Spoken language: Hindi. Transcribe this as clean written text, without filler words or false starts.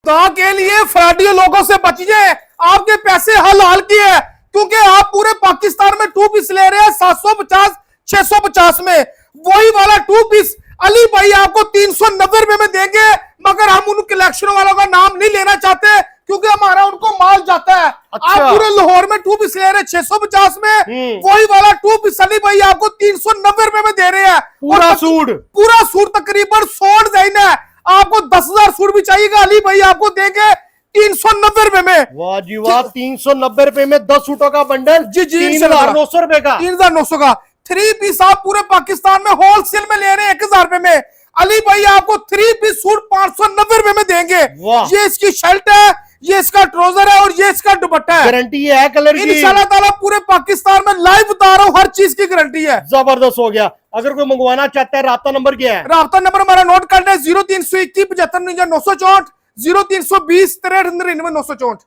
खुदा के लिए फ्रॉडी लोगों से बचिए, आपके पैसे हलाल किए, क्योंकि आप पूरे पाकिस्तान में 2 पीस ले रहे हैं 750 650 में। वही वाला 2 पीस अली भाई आपको 390 रुपए में देंगे, मगर हम उन कलेक्शन वालों का नाम नहीं लेना चाहते क्योंकि हमारा उनको माल जाता है। अच्छा। आप पूरे लाहौर में 2 पीस ले रहे हैं 650 में, वही वाला 2 पीस अली भाई आपको 390 रुपए में दे रहे हैं। पूरा सूट तकरीबन 100 डिजाइन है, आपको 10,000 सूट भी चाहिएगा अली भाई आपको देंगे 390 रुपए में। वाह जी वाह, 390 रुपए में 10 सूटों का बंडल। जी जी, 3,900 रुपए का, 3,900 का 3 पीस आप पूरे पाकिस्तान में होलसेल में ले रहे हैं 1,000 रुपए में। अली भाई आपको 3 पीस सूट 590 रुपए में देंगे। ये इसकी शर्ट है, ये इसका ट्राउजर है और ये इसका दुपट्टा है। गारंटी है कलर की इंशाल्लाह ताला, पूरे पाकिस्तान में लाइव बता रहा हूँ, हर चीज की गारंटी है। जबरदस्त हो गया। अगर कोई मंगवाना चाहता है, राब्ता नंबर क्या है? राब्ता नंबर हमारा नोट करना है 0321 75 964 0320 63 99 964।